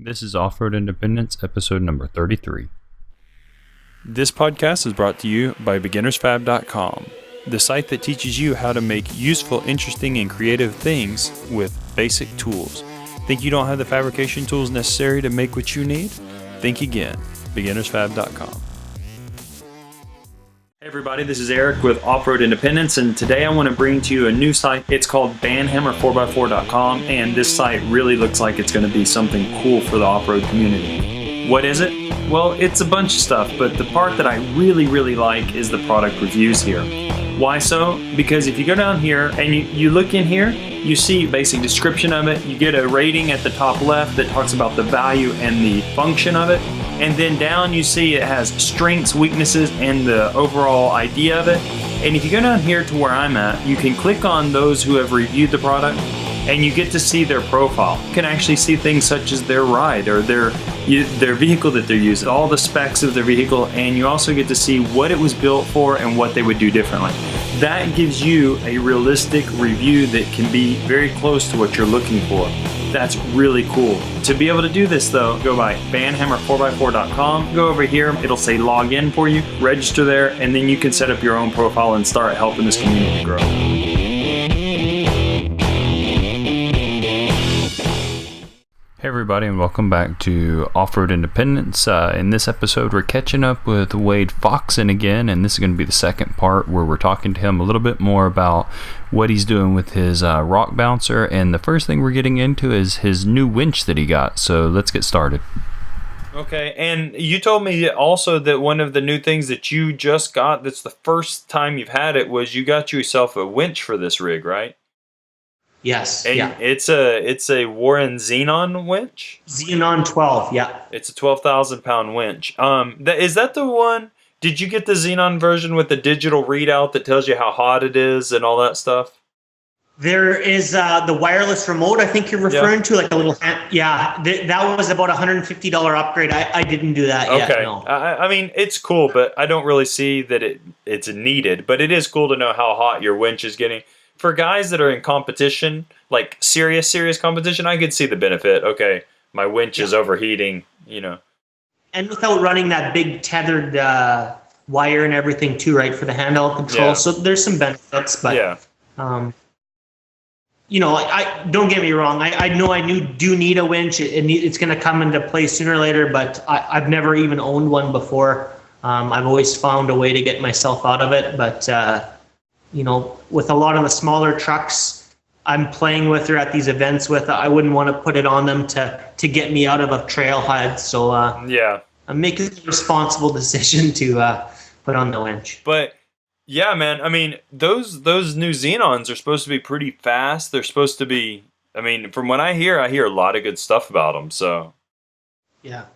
This is Off-Road Independence, episode number 33. This podcast is brought to you by beginnersfab.com, the site that teaches you how to make useful, interesting, and creative things with basic tools. Think you don't have the fabrication tools necessary to make what you need? Think again. beginnersfab.com. Hey everybody, this is Eric with Off-Road Independence, and today I want to bring to you a new site. It's called banhammer4x4.com, and this site really looks like it's going to be something cool for the off-road community. What is it? Well, it's a bunch of stuff, but the part that I really like is the product reviews here. Why so? Because if you go down here and you look in here, you see a basic description of it. You get a rating at the top left that talks about the value and the function of it. And then down you see it has strengths, weaknesses, and the overall idea of it. And if you go down here to where I'm at, you can click on those who have reviewed the product and you get to see their profile. You can actually see things such as their ride or their vehicle that they're using, all the specs of their vehicle, and you also get to see what it was built for and what they would do differently. That gives you a realistic review that can be very close to what you're looking for. That's really cool. To be able to do this though, go by banhammer4x4.com, go over here, it'll say log in for you, register there, and then you can set up your own profile and start helping this community grow. Hey everybody, and welcome back to Off-Road Independence. In this episode, we're catching up with Wade Foxon again, and this is going to be the second part where we're talking to him a little bit more about what he's doing with his rock bouncer. And the first thing we're getting into is his new winch that he got. So let's get started. Okay, and you told me also that one of the new things that you just got, that's the first time you've had it, was you got yourself a winch for this rig, right? Yes. And yeah. It's a Warren Xenon winch? Xenon 12, yeah. It's a 12,000 pound winch. Is that the one? Did you get the Xenon version with the digital readout that tells you how hot it is and all that stuff? There is the wireless remote I think you're referring to, like a little hand. Yeah, that was about $150 upgrade. I didn't do that yet. Okay. No. I mean, it's cool, but I don't really see that it's needed. But it is cool to know how hot your winch is getting. For guys that are in competition, like serious competition, I could see the benefit. Okay, my winch is overheating, you know. And without running that big tethered wire and everything too, right, for the handheld control. Yeah. So there's some benefits, but you know, I don't get me wrong. I know I do need a winch. It's going to come into play sooner or later, but I've never even owned one before. I've always found a way to get myself out of it, but you know, with a lot of the smaller trucks I'm playing with or at these events with, I wouldn't want to put it on them to get me out of a trailhead. So I'm making the responsible decision to put on the winch. But yeah, man, I mean, those new Xenons are supposed to be pretty fast. They're supposed to be, I mean, from what I hear a lot of good stuff about them. So yeah.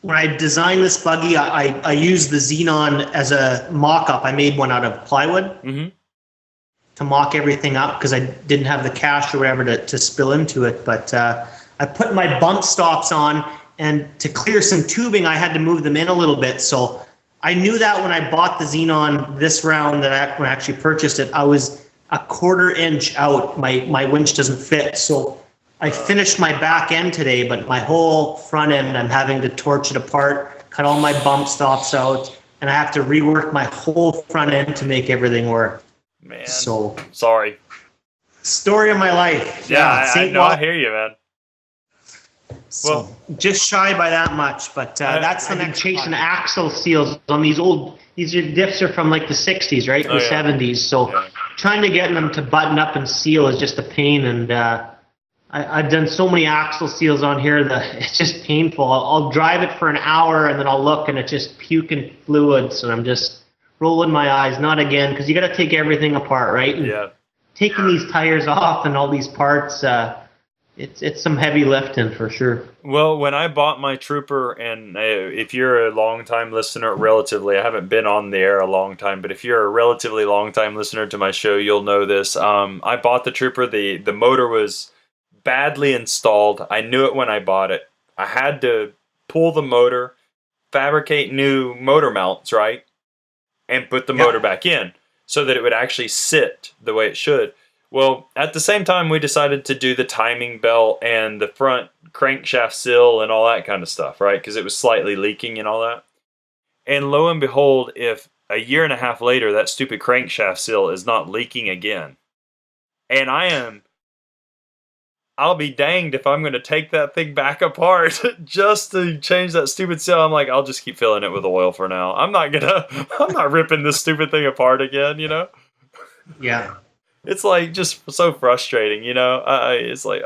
When I designed this buggy, I used the Xenon as a mock-up. I made one out of plywood to mock everything up because I didn't have the cash or whatever to spill into it. But I put my bump stops on, and to clear some tubing, I had to move them in a little bit. So I knew that when I bought the Xenon this round, when I actually purchased it, I was a 1/4 inch out. My winch doesn't fit. So I finished my back end today, but my whole front end, I'm having to torch it apart, cut all my bump stops out, and I have to rework my whole front end to make everything work. Man, so sorry. Story of my life. Yeah, I hear you, man. So just shy by that much, but that's the next chasing axle seals on these diffs are from like the 60s, right? The 70s. So trying to get them to button up and seal is just a pain, and I've done so many axle seals on here that it's just painful. I'll drive it for an hour and then I'll look and it's just puking fluids, and I'm just rolling my eyes. Not again, because you got to take everything apart, right? And taking these tires off and all these parts, it's some heavy lifting for sure. Well, when I bought my Trooper, and if you're a long-time listener, relatively, I haven't been on the air a long time, but if you're a relatively long-time listener to my show, you'll know this. I bought the Trooper. The motor was badly installed. I knew it when I bought it. I had to pull the motor, fabricate new motor mounts, right? And put the motor back in so that it would actually sit the way it should. Well, at the same time, we decided to do the timing belt and the front crankshaft seal and all that kind of stuff, right? Because it was slightly leaking and all that. And lo and behold, if a year and a half later that stupid crankshaft seal is not leaking again, and I'll be danged if I'm going to take that thing back apart just to change that stupid seal. I'm like, I'll just keep filling it with oil for now. I'm not ripping this stupid thing apart again, you know? Yeah. It's like just so frustrating, you know? It's like,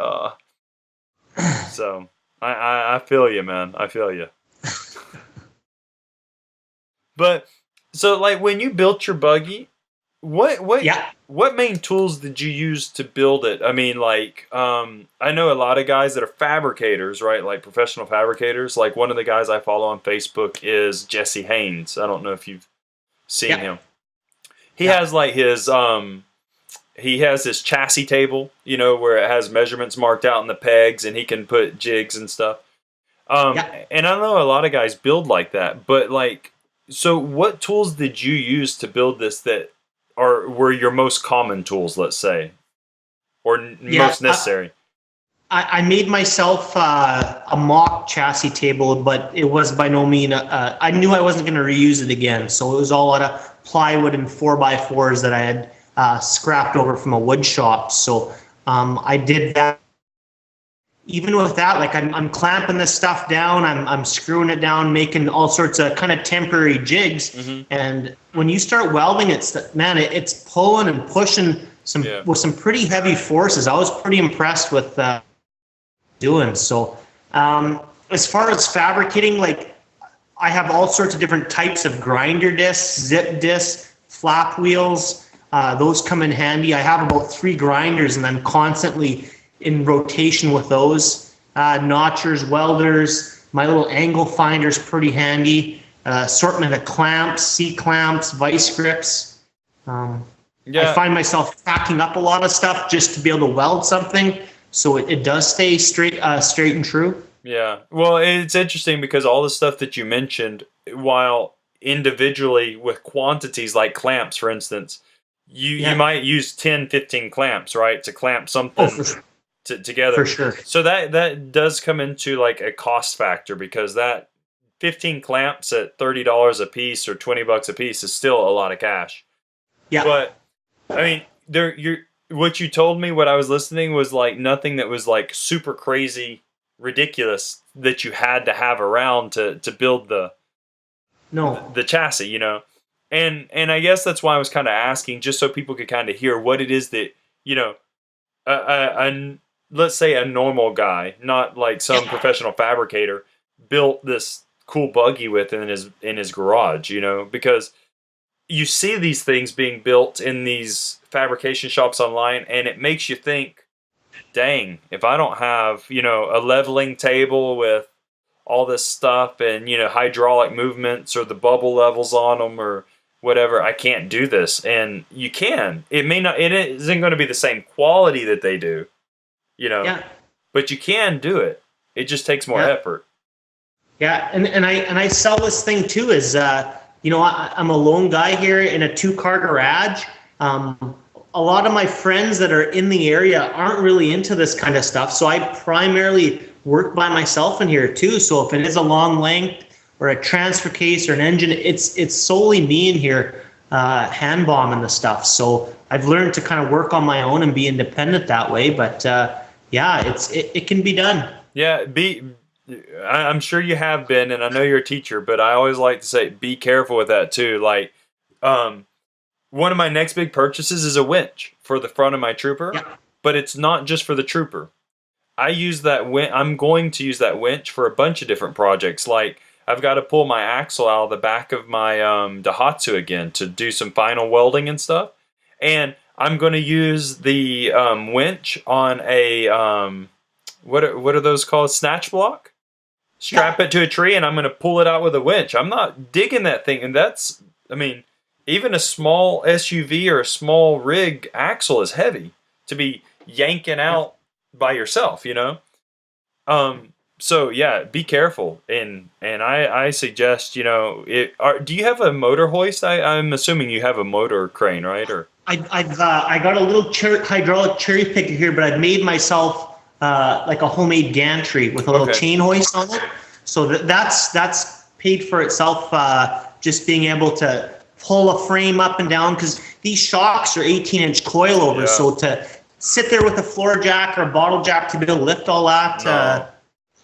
So, I feel you, man. I feel you. But, so like when you built your buggy, what main tools did you use to build it? I mean, like, I know a lot of guys that are fabricators, right? Like professional fabricators. Like one of the guys I follow on Facebook is Jesse Haynes. I don't know if you've seen him. He has like his chassis table, you know, where it has measurements marked out in the pegs, and he can put jigs and stuff. And I know a lot of guys build like that, but like, so what tools did you use to build this that were your most common tools, let's say, or most necessary? I made myself a mock chassis table, but it was by no means. I knew I wasn't going to reuse it again, so it was all out of plywood and 4x4s that I had scrapped over from a wood shop. So I did that. Even with that, like I'm clamping this stuff down, I'm screwing it down, making all sorts of kind of temporary jigs. Mm-hmm. And when you start welding, it's pulling and pushing with some pretty heavy forces. I was pretty impressed with doing so. As far as fabricating, like I have all sorts of different types of grinder discs, zip discs, flap wheels. Those come in handy. I have about 3 grinders, and I'm constantly in rotation with those. Notchers, welders, my little angle finder's pretty handy. Assortment of clamps, C-clamps, vice grips. I find myself packing up a lot of stuff just to be able to weld something, so it does stay straight and true. Yeah. Well, it's interesting because all the stuff that you mentioned, while individually with quantities like clamps, for instance, you might use 10, 15 clamps, right, to clamp something together. For sure. So that does come into like a cost factor, because that 15 clamps at $30 a piece or $20 a piece is still a lot of cash. Yeah. But I mean, what you told me, what I was listening, was like nothing that was like super crazy ridiculous that you had to have around to build the chassis, you know. And I guess that's why I was kind of asking, just so people could kind of hear what it is that, you know, let's say a normal guy, not like some professional fabricator, built this cool buggy with in his garage, you know, because you see these things being built in these fabrication shops online, and it makes you think, dang, if I don't have, you know, a leveling table with all this stuff and, you know, hydraulic movements or the bubble levels on them or whatever, I can't do this. And you can. It isn't going to be the same quality that they do, you know, but you can do it. It just takes more effort. Yeah, and I sell this thing too as, you know, I'm a lone guy here in a 2-car garage. A lot of my friends that are in the area aren't really into this kind of stuff, so I primarily work by myself in here too. So if it is a long length or a transfer case or an engine, it's solely me in here hand bombing the stuff. So I've learned to kind of work on my own and be independent that way. But it can be done. Yeah, I'm sure you have been, and I know you're a teacher, but I always like to say, be careful with that too. Like, one of my next big purchases is a winch for the front of my trooper, but it's not just for the trooper. I'm going to use that winch for a bunch of different projects. Like, I've got to pull my axle out of the back of my Daihatsu again to do some final welding and stuff. And I'm going to use the winch on a, what are those called? Snatch block? Strap it to a tree, and I'm going to pull it out with a winch. I'm not digging that thing. And that's, I mean, even a small SUV or a small rig axle is heavy to be yanking out by yourself, you know? So yeah, be careful. And I suggest, you know, do you have a motor hoist? I'm assuming you have a motor crane, right? Or I got a little hydraulic cherry picker here, but I've made myself like a homemade gantry with a little chain hoist on it. So that's paid for itself. Just being able to pull a frame up and down, because these shocks are 18-inch coilovers. So to sit there with a floor jack or a bottle jack to be able to lift all that,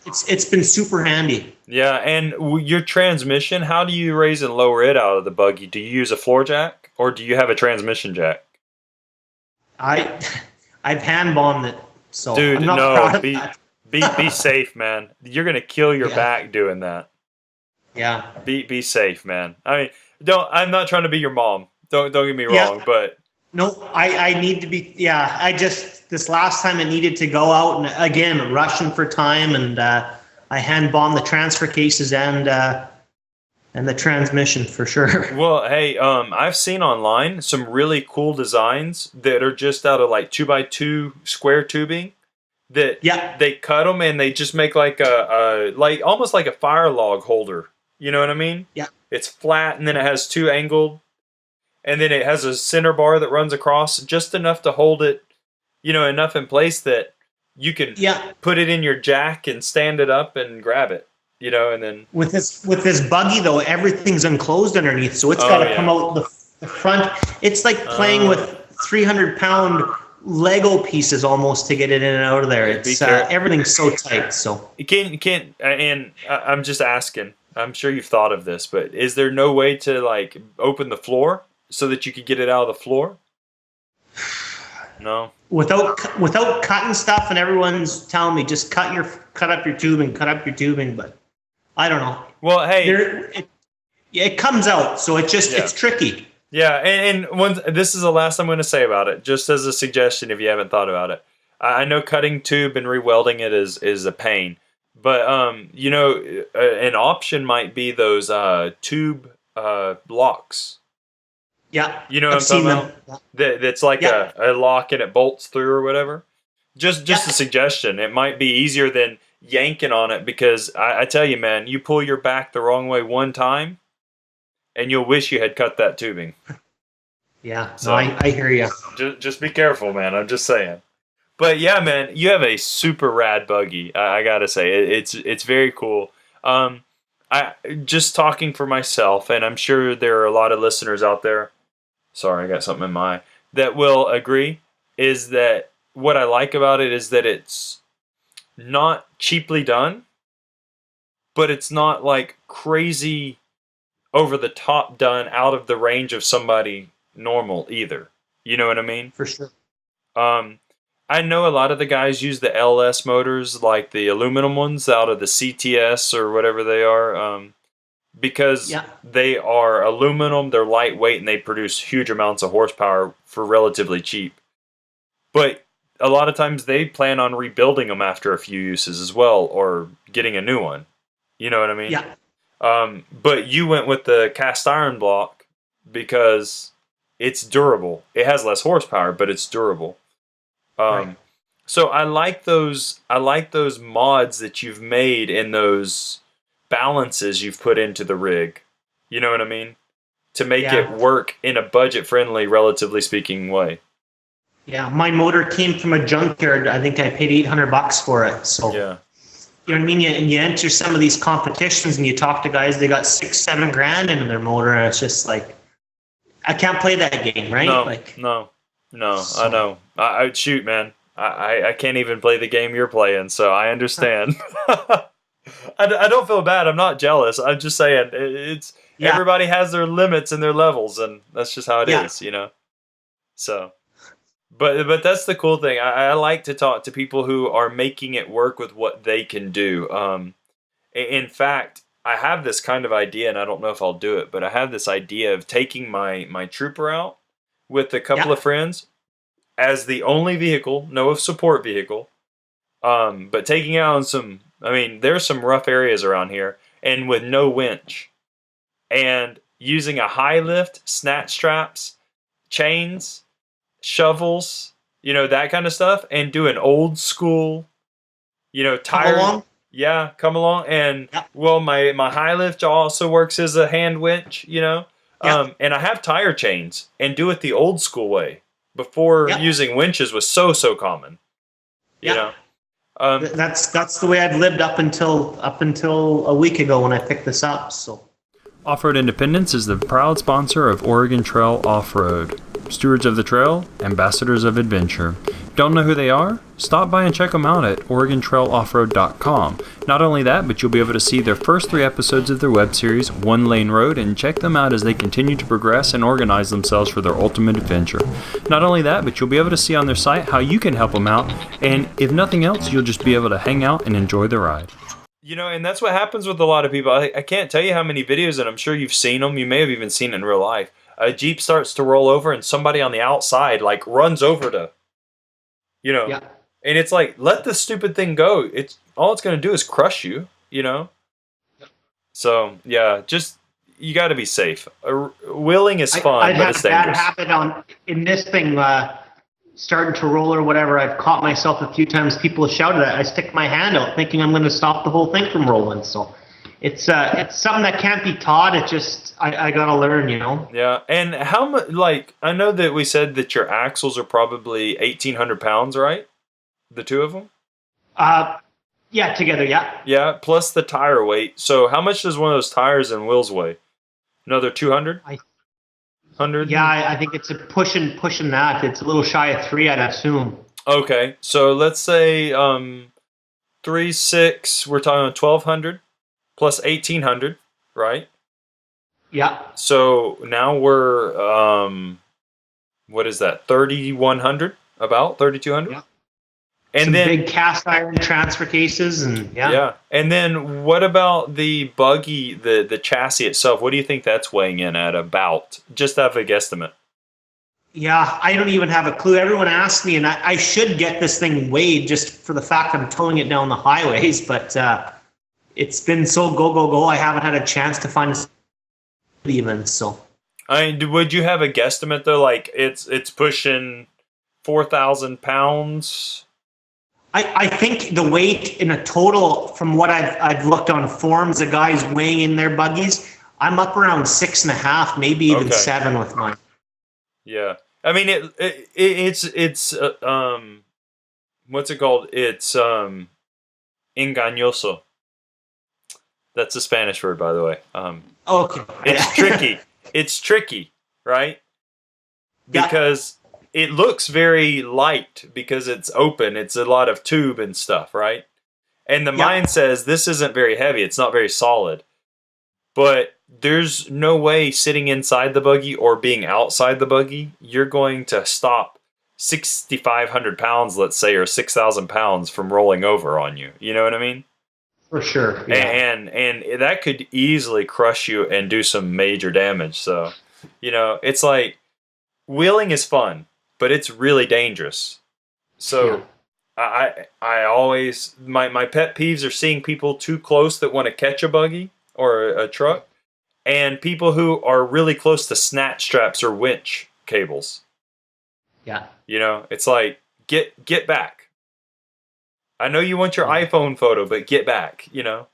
it's been super handy. Yeah, and your transmission, how do you raise and lower it out of the buggy? Do you use a floor jack or do you have a transmission jack? I've hand bombed it, so dude, I'm not proud of that. Be safe, man. You're gonna kill your back doing that. Yeah. Be safe, man. I mean, I'm not trying to be your mom. Don't get me wrong, but no, I need to be. Yeah, this last time I needed to go out and again rushing for time, and I hand bombed the transfer cases and the transmission for sure. Well, hey, I've seen online some really cool designs that are just out of like 2x2 square tubing. That they cut them and they just make like a like almost like a fire log holder. You know what I mean? Yeah. It's flat and then it has two angled, and then it has a center bar that runs across just enough to hold it, enough in place that you can put it in your jack and stand it up and grab it, and then with this buggy though, everything's enclosed underneath, so it's got to come out the front. It's like playing with 300-pound Lego pieces almost to get it in and out of there. It's everything's so tight. So you can't. And I'm just asking. I'm sure you've thought of this, but is there no way to like open the floor so that you could get it out of the floor? No. Without cutting stuff, and everyone's telling me just cut up your tubing, but I don't know. Well, hey, it comes out, so it's tricky. Yeah, and this is the last I'm going to say about it, just as a suggestion if you haven't thought about it. I know cutting tube and rewelding it is a pain, but an option might be those tube blocks. Yeah, you know what I'm talking about? That's like a lock and it bolts through or whatever. Just a suggestion. It might be easier than yanking on it, because I tell you, man, you pull your back the wrong way one time, and you'll wish you had cut that tubing. Yeah, so I hear you. Just be careful, man. I'm just saying. But yeah, man, you have a super rad buggy. I gotta say, it's very cool. I just talking for myself, and I'm sure there are a lot of listeners out there. Sorry, I got something in my eye that will agree. Is that what I like about it? Is that it's not cheaply done, but it's not like crazy over the top done out of the range of somebody normal either. You know what I mean? For sure. I know a lot of the guys use the LS motors, like the aluminum ones out of the CTS or whatever they are, because they are aluminum, they're lightweight, and they produce huge amounts of horsepower for relatively cheap. But a lot of times they plan on rebuilding them after a few uses as well, or getting a new one. You know what I mean? Yeah. But you went with the cast iron block because it's durable. It has less horsepower, but it's durable. Right. So I like those mods that you've made and those balances you've put into the rig. You know what I mean? To make it work in a budget-friendly, relatively speaking, way. Yeah, my motor came from a junkyard. I think I paid $800 for it. So you know what I mean? You enter some of these competitions and you talk to guys, they got $6-7 grand into their motor, and it's just like, I can't play that game, right? No, so. I know. I shoot, man. I can't even play the game you're playing, so I understand. I don't feel bad. I'm not jealous. I'm just saying everybody has their limits and their levels, and that's just how it is, So, but that's the cool thing. I like to talk to people who are making it work with what they can do. In fact, I have this kind of idea, and I don't know if I'll do it, but I have this idea of taking my Trooper out with a couple of friends as the only vehicle, no support vehicle, but taking out on there's some rough areas around here, and with no winch, and using a high lift, snatch straps, chains, shovels, that kind of stuff, and do an old school, tire. Yeah, come along. And, well, my high lift also works as a hand winch, And I have tire chains and do it the old school way before using winches was so common. You know, that's the way I've lived up until a week ago when I picked this up. So, Off-Road Independence is the proud sponsor of Oregon Trail Off-Road. Stewards of the trail, ambassadors of adventure. Don't know who they are? Stop by and check them out at OregonTrailOffroad.com. Not only that, but you'll be able to see their first 3 episodes of their web series, One Lane Road, and check them out as they continue to progress and organize themselves for their ultimate adventure. Not only that, but you'll be able to see on their site how you can help them out, and if nothing else, you'll just be able to hang out and enjoy the ride. You know, and that's what happens with a lot of people. I can't tell you how many videos, and I'm sure you've seen them. You may have even seen it in real life. A Jeep starts to roll over and somebody on the outside like runs over to, you know, and it's like, let the stupid thing go. All it's going to do is crush you, you know? So yeah, just, you got to be safe. Wheeling is fun, but it's dangerous. I had a bad habit in this thing, starting to roll or whatever. I've caught myself a few times. People have shouted at. I stick my hand out thinking I'm going to stop the whole thing from rolling. So it's something that can't be taught. It just, I got to learn, you know? Yeah. And how much, like, I know that we said that your axles are probably 1,800 pounds, right? The two of them? Yeah, together, yeah. Yeah, plus the tire weight. So how much does one of those tires and wheels weigh? Another 200? 100? Yeah, I think it's pushing that. It's a little shy of 3, I'd assume. Okay, so let's say 3.6, we're talking 1,200 plus 1,800, right? Yeah. So now we're, what is that, 3,100? About 3,200? Yeah. And some then big cast iron transfer cases, and yeah. And then what about the buggy, the chassis itself? What do you think that's weighing in at about? Just have a guesstimate. Yeah, I don't even have a clue. Everyone asks me, and I should get this thing weighed just for the fact I'm towing it down the highways, but it's been so go. I haven't had a chance to find a even. So, I mean, would you have a guesstimate though? Like it's pushing 4,000 pounds. I think the weight in a total, from what I've looked on forums, the guys weighing in their buggies, I'm up around 6.5, maybe even 7 with mine. Yeah, I mean it's what's it called? It's engañoso. That's a Spanish word, by the way. Okay. It's tricky. It's tricky, right? Because it looks very light because it's open. It's a lot of tube and stuff, right? And the mind says this isn't very heavy. It's not very solid. But there's no way sitting inside the buggy or being outside the buggy, you're going to stop 6,500 pounds, let's say, or 6,000 pounds from rolling over on you. You know what I mean? For sure. Yeah. And that could easily crush you and do some major damage. So, you know, it's like wheeling is fun, but it's really dangerous. So I always, my pet peeves are seeing people too close that want to catch a buggy or a truck, and people who are really close to snatch straps or winch cables. Yeah. You know, it's like, get back. I know you want your iPhone photo, but get back, you know?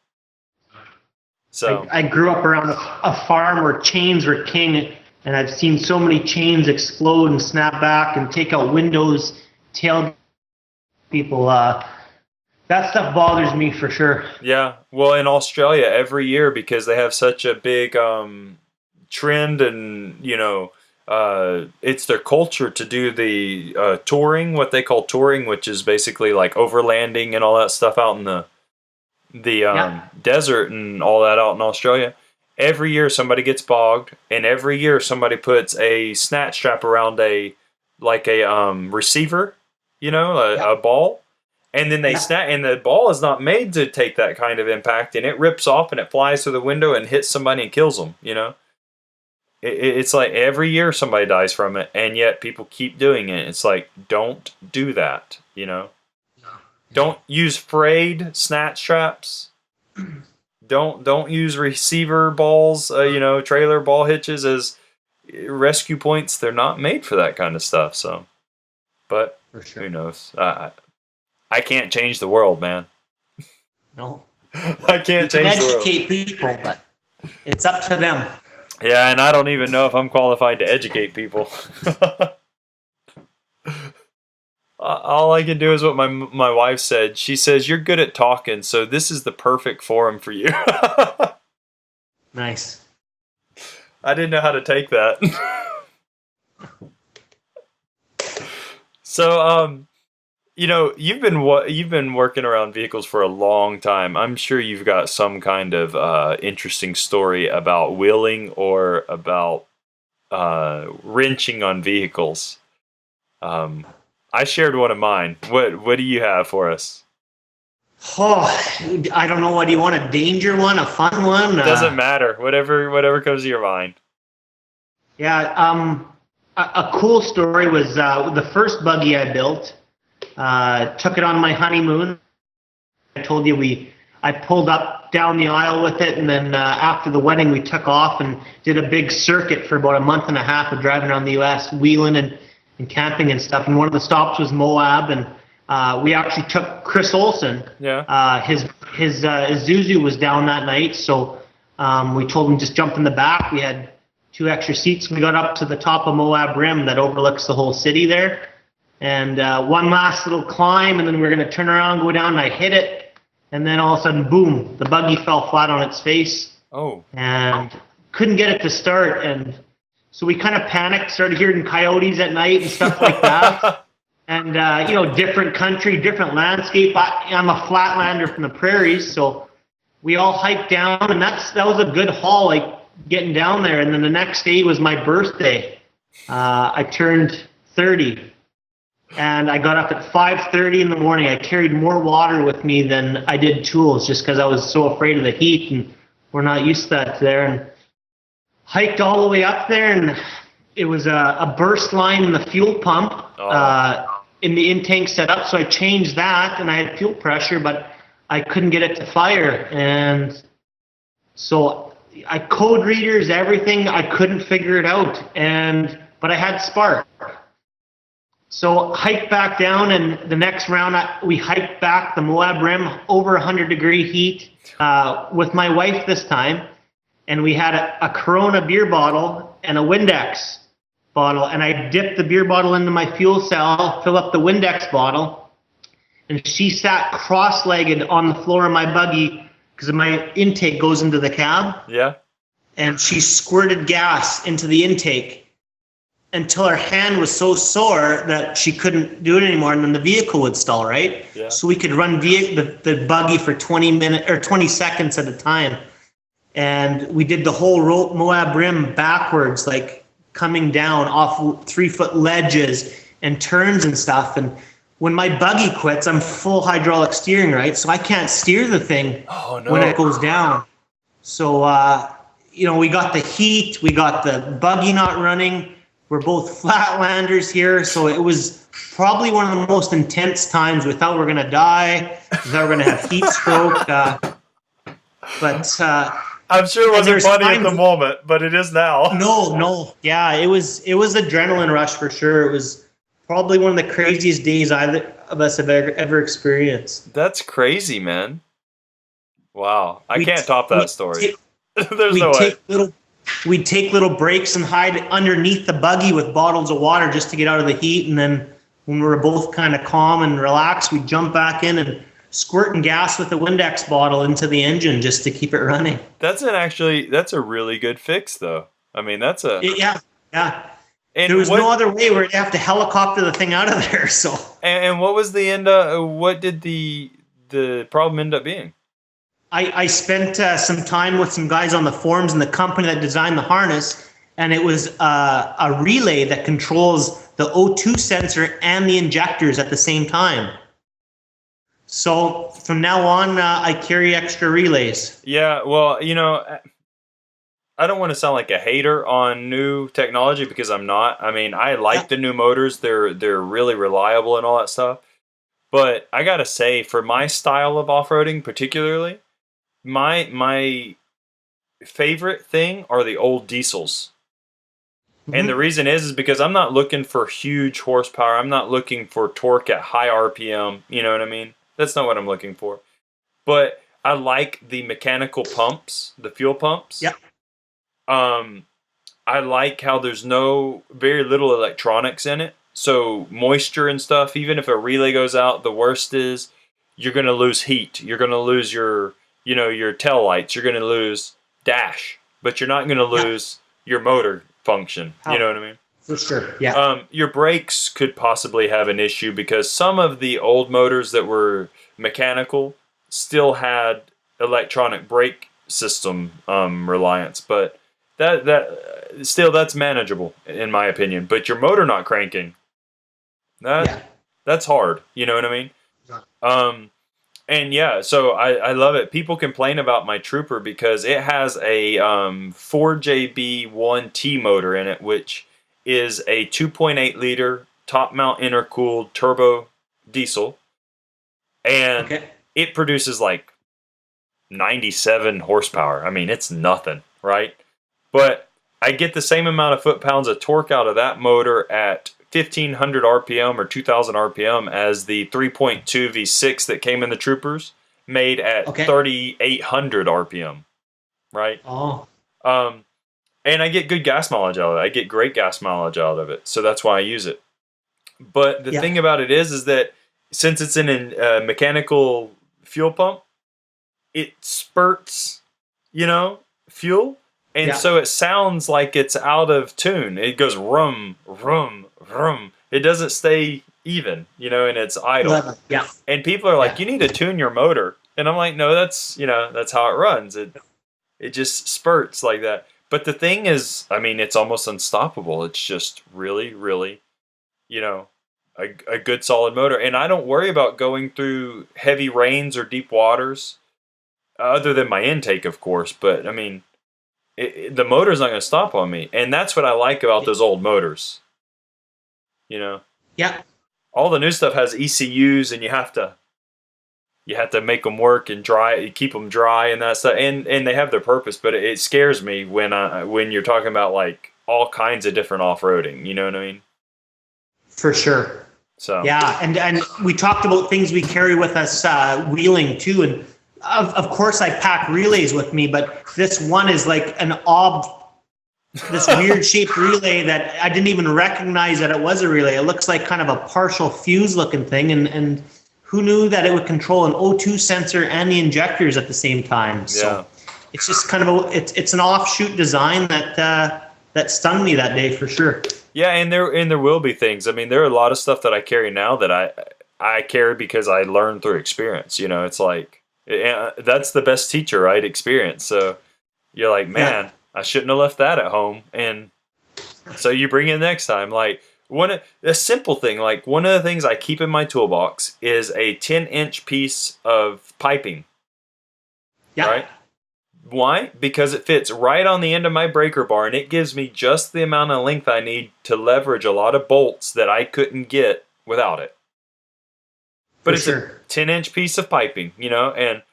So I grew up around a farm where chains were king, and I've seen so many chains explode and snap back and take out windows, tail people. That stuff bothers me for sure. Yeah. Well, in Australia, every year, because they have such a big trend and, you know, it's their culture to do the touring, what they call touring, which is basically like overlanding and all that stuff out in the desert and all that out in Australia. Every year somebody gets bogged, and every year somebody puts a snatch strap around a receiver, you know, a ball, and then they snap, and the ball is not made to take that kind of impact, and it rips off and it flies through the window and hits somebody and kills them, you know. It's like every year somebody dies from it, and yet people keep doing it. It's like, don't do that, you know. Don't use frayed snatch straps. Don't use receiver balls, you know, trailer ball hitches as rescue points. They're not made for that kind of stuff. So, but who knows? I can't change the world, man. No, I can't change the world. Educate people, but it's up to them. Yeah, and I don't even know if I'm qualified to educate people. All I can do is what my wife said. She says, "You're good at talking, so this is the perfect forum for you." Nice. I didn't know how to take that. So, you've been working around vehicles for a long time. I'm sure you've got some kind of interesting story about wheeling or about wrenching on vehicles. I shared one of mine. What do you have for us? Oh, I don't know. What do you want? A danger one? A fun one? Doesn't matter. Whatever comes to your mind. Yeah. A cool story was the first buggy I built. Took it on my honeymoon. I told you I pulled up down the aisle with it, and then after the wedding we took off and did a big circuit for about a month and a half of driving around the U.S., wheeling and camping and stuff. And one of the stops was Moab, and we actually took Chris Olson. Yeah. His Isuzu was down that night, so we told him just jump in the back. We had 2 extra seats. We got up to the top of Moab Rim that overlooks the whole city there. And one last little climb, and then we're going to turn around, go down, and I hit it. And then all of a sudden, boom, the buggy fell flat on its face. Oh. And couldn't get it to start. And so we kind of panicked, started hearing coyotes at night and stuff like that. And, different country, different landscape. I'm a flatlander from the prairies, so we all hiked down, and that was a good haul, like getting down there. And then the next day was my birthday. I turned 30. And I got up at 5:30 in the morning. I carried more water with me than I did tools just because I was so afraid of the heat, and we're not used to that there. And hiked all the way up there, and it was a burst line in the fuel pump in the in-tank setup. So I changed that, and I had fuel pressure, but I couldn't get it to fire. And so I code readers, everything. I couldn't figure it out, but I had spark. So hiked back down, and the next round we hiked back the Moab Rim over 100-degree heat with my wife this time, and we had a Corona beer bottle and a Windex bottle, and I dipped the beer bottle into my fuel cell, fill up the Windex bottle, and she sat cross-legged on the floor of my buggy because my intake goes into the cab. Yeah. And she squirted gas into the intake until her hand was so sore that she couldn't do it anymore, and then the vehicle would stall, right? Yeah. So we could run the buggy for 20 seconds at a time. And we did the whole Moab Rim backwards, like coming down off 3-foot ledges and turns and stuff. And when my buggy quits, I'm full hydraulic steering, right? So I can't steer the thing when it goes down. So, we got the heat, we got the buggy not running. We're both flatlanders here, so it was probably one of the most intense times. We thought we were going to die. We thought we were going to have heat stroke. But I'm sure it wasn't funny at the moment, but it is now. No. Yeah, it was adrenaline rush for sure. It was probably one of the craziest days either of us have ever experienced. That's crazy, man. Wow. I can't top that story. There's no way. We'd take little breaks and hide underneath the buggy with bottles of water just to get out of the heat. And then when we were both kind of calm and relaxed, we'd jump back in and squirting gas with the Windex bottle into the engine just to keep it running. That's a really good fix, though. I mean, Yeah. And there was no other way. We'd have to helicopter the thing out of there. So. And what was the end? What did the problem end up being? I spent some time with some guys on the forums in the company that designed the harness, and it was a relay that controls the O2 sensor and the injectors at the same time. So from now on, I carry extra relays. Yeah, well, I don't want to sound like a hater on new technology because I'm not. I mean, I like the new motors. They're really reliable and all that stuff. But I got to say, for my style of off-roading particularly, my favorite thing are the old diesels. Mm-hmm. And the reason is because I'm not looking for huge horsepower. I'm not looking for torque at high RPM. You know what I mean? That's not what I'm looking for. But I like the mechanical pumps, the fuel pumps. Yep. I like how there's very little electronics in it. So moisture and stuff, even if a relay goes out, the worst is you're going to lose heat. You're going to lose your tail lights. You're going to lose dash, but you're not going to lose your motor function. You know what I mean? For sure. Yeah. Your brakes could possibly have an issue because some of the old motors that were mechanical still had electronic brake system reliance, but that's manageable in my opinion. But your motor not cranking, that's hard. You know what I mean? And yeah, so I love it. People complain about my Trooper because it has a 4JB1T motor in it, which is a 2.8 liter top mount intercooled turbo diesel, and it produces like 97 horsepower. I mean, it's nothing, right? But I get the same amount of foot-pounds of torque out of that motor at 1,500 RPM or 2,000 RPM as the 3.2 V6 that came in the Troopers made at 3,800 RPM, right? Oh. And I get good gas mileage out of it. I get great gas mileage out of it, so that's why I use it. But the thing about it is that since it's in a mechanical fuel pump, it spurts, fuel. And so it sounds like it's out of tune. It goes rum, rum, rum. It doesn't stay even, and it's idle. Yeah. And people are like, you need to tune your motor. And I'm like, no, that's how it runs. It just spurts like that. But the thing is, I mean, it's almost unstoppable. It's just really, really, a good solid motor. And I don't worry about going through heavy rains or deep waters, other than my intake, of course. But, I mean, the motor's not going to stop on me. And that's what I like about those old motors. Yeah. All the new stuff has ECUs, and you have to make them work and keep them dry and that stuff. And they have their purpose, but it scares me when you're talking about like all kinds of different off-roading. You know what I mean? For sure. So yeah, and we talked about things we carry with us wheeling too, and of course I pack relays with me, but this one is like this weird shaped relay that I didn't even recognize that it was a relay. It looks like kind of a partial fuse looking thing, and who knew that it would control an O2 sensor and the injectors at the same time? So it's just kind of it's an offshoot design that stung me that day for sure. Yeah, and there will be things. I mean, there are a lot of stuff that I carry now that I carry because I learned through experience. It's like that's the best teacher, right? Experience. So you're like, man, I shouldn't have left that at home, and so you bring it next time. Like a simple thing, like one of the things I keep in my toolbox is a 10-inch piece of piping. Yeah. Right? Why? Because it fits right on the end of my breaker bar, and it gives me just the amount of length I need to leverage a lot of bolts that I couldn't get without it. But it's a 10-inch piece of piping, and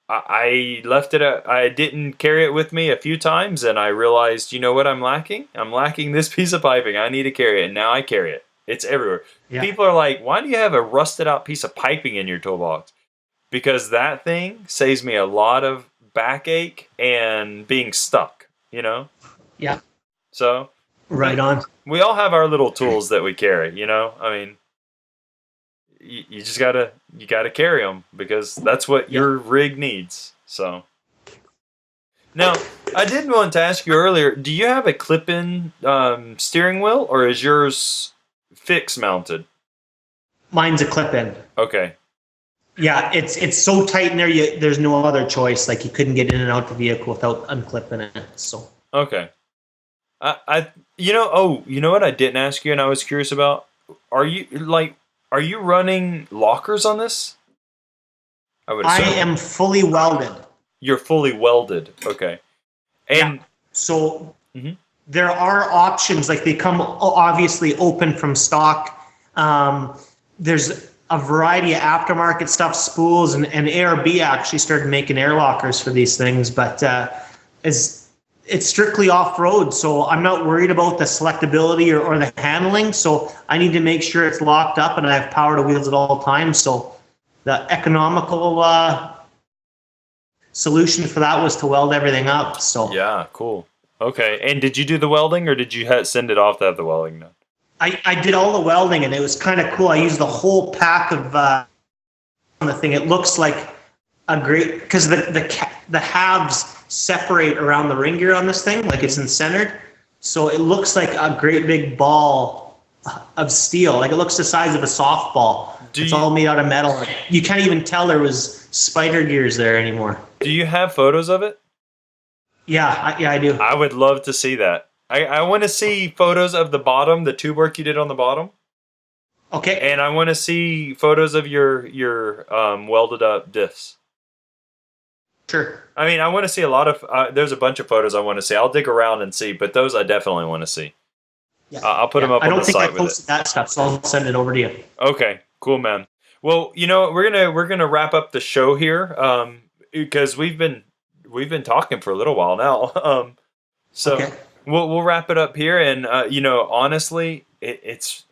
I left it I didn't carry it with me a few times, and I realized, you know what I'm lacking? I'm lacking this piece of piping. I need to carry it, and now I carry it. It's everywhere. Yeah. People are like, why do you have a rusted out piece of piping in your toolbox? Because that thing saves me a lot of backache and being stuck, Yeah. So right on. We all have our little tools that we carry, I mean, you just gotta carry them because that's what your rig needs. So now I did want to ask you earlier, do you have a clip-in steering wheel, or is yours fixed mounted? Mine's a clip-in. Okay. Yeah, it's so tight in there. There's no other choice. Like you couldn't get in and out the vehicle without unclipping it. So okay. You know what I didn't ask you, and I was curious about. Are you running lockers on this? I am fully welded. You're fully welded. Okay. And so there are options. Like they come obviously open from stock. There's a variety of aftermarket stuff, spools, and ARB actually started making air lockers for these things, but it's strictly off-road, so I'm not worried about the selectability or the handling, so I need to make sure it's locked up and I have power to wheels at all times. So the economical solution for that was to weld everything up. So yeah, cool. Okay. And did you do the welding, or did you send it off to have the welding done? I did all the welding, and it was kind of cool. I used the whole pack of on the thing. It looks like a great, because the halves separate around the ring gear on this thing, like it's centered. So it looks like a great big ball of steel. Like it looks the size of a softball. It's all made out of metal. You can't even tell there was spider gears there anymore. Do you have photos of it? Yeah, I do. I would love to see that. I want to see photos of the bottom, the tube work you did on the bottom. Okay. And I want to see photos of your welded up diffs. Sure. I mean, I want to see a lot of. There's a bunch of photos I want to see. I'll dig around and see, but those I definitely want to see. Yeah. I'll put them up on the site with it. I don't think I posted that stuff, so I'll send it over to you. Okay, cool, man. Well, you know, we're gonna wrap up the show here, because we've been talking for a little while now. So okay. We'll wrap it up here, and you know, honestly, it's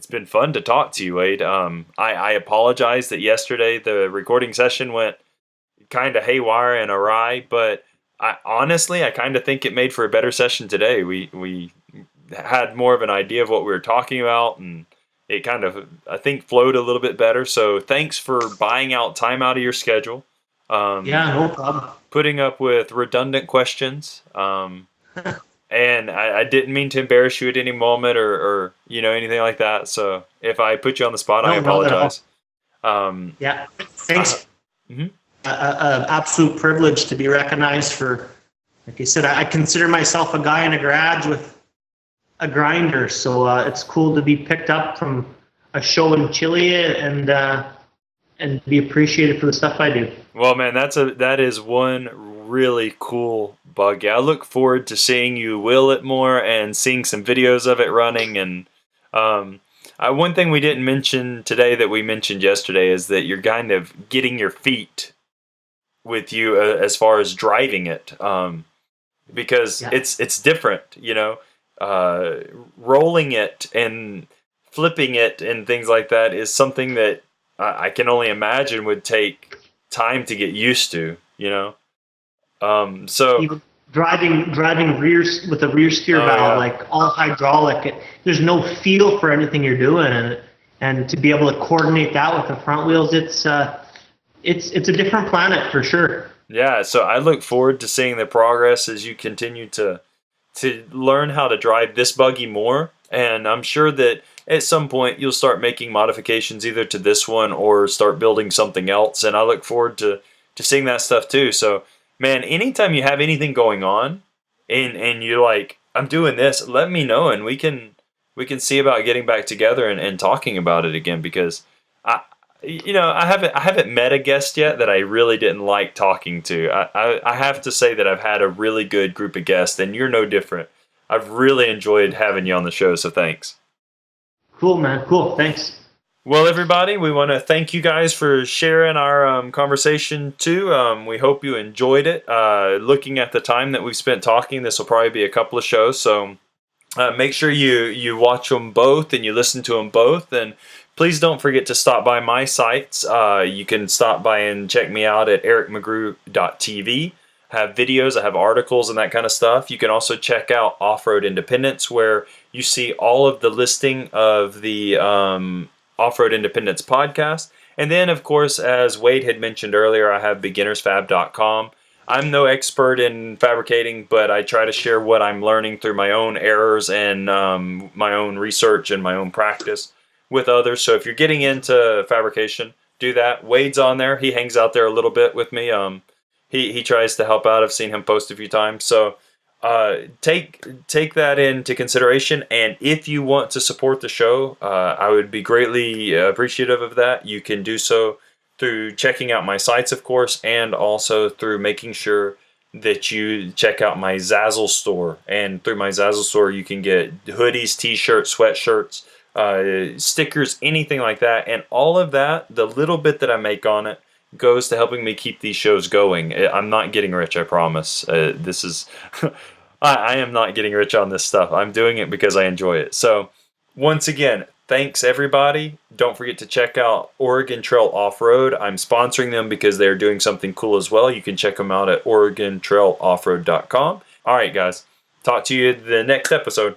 been fun to talk to you, Wade. I apologize that yesterday the recording session went kind of haywire and awry, but I kind of think it made for a better session today. We had more of an idea of what we were talking about, and it kind of, I think, flowed a little bit better. So thanks for buying out time out of your schedule. Yeah, no problem. Putting up with redundant questions. And I didn't mean to embarrass you at any moment or you know, anything like that. So if I put you on the spot, I apologize. Yeah, thanks. Absolute privilege to be recognized for, like I said, I consider myself a guy in a garage with a grinder. So it's cool to be picked up from a show in Chile and be appreciated for the stuff I do. Well, man, that is one really cool bug. Yeah, I look forward to seeing you wheel it more and seeing some videos of it running. And one thing we didn't mention today that we mentioned yesterday is that you're kind of getting your feet with you as far as driving it, because it's different, you know, rolling it and flipping it and things like that is something that I can only imagine would take time to get used to, you know. So even driving rears with a rear steer valve, like all hydraulic, there's no feel for anything you're doing, and to be able to coordinate that with the front wheels, it's a different planet for sure. Yeah, so I look forward to seeing the progress as you continue to learn how to drive this buggy more, and I'm sure that at some point you'll start making modifications either to this one or start building something else, and I look forward to seeing that stuff too. So, man, anytime you have anything going on and you're like, I'm doing this, let me know, and we can see about getting back together and talking about it again, because I haven't met a guest yet that I really didn't like talking to. I have to say that I've had a really good group of guests, and you're no different. I've really enjoyed having you on the show, so thanks. Cool, man. Cool. Thanks. Well, everybody, we want to thank you guys for sharing our conversation too. We hope you enjoyed it. Looking at the time that we've spent talking, this will probably be a couple of shows, so make sure you watch them both and you listen to them both. And please don't forget to stop by my sites. You can stop by and check me out at ericmcgrew.tv. I have videos, I have articles and that kind of stuff. You can also check out Off-Road Independence, where you see all of the listing of the Off-Road Independence podcast. And then, of course, as Wade had mentioned earlier, I have beginnersfab.com. I'm no expert in fabricating, but I try to share what I'm learning through my own errors and my own research and my own practice with others. So if you're getting into fabrication, do that. Wade's on there. He hangs out there a little bit with me. He tries to help out. I've seen him post a few times. So take that into consideration. And if you want to support the show, I would be greatly appreciative of that. You can do so through checking out my sites, of course, and also through making sure that you check out my Zazzle store. And through my Zazzle store, you can get hoodies, t-shirts, sweatshirts, stickers, anything like that. And all of that, the little bit that I make on it, goes to helping me keep these shows going. I'm not getting rich, I promise. This is... I am not getting rich on this stuff. I'm doing it because I enjoy it. So, once again, thanks everybody. Don't forget to check out Oregon Trail Off-Road. I'm sponsoring them because they're doing something cool as well. You can check them out at OregonTrailOffroad.com. All right, guys. Talk to you the next episode.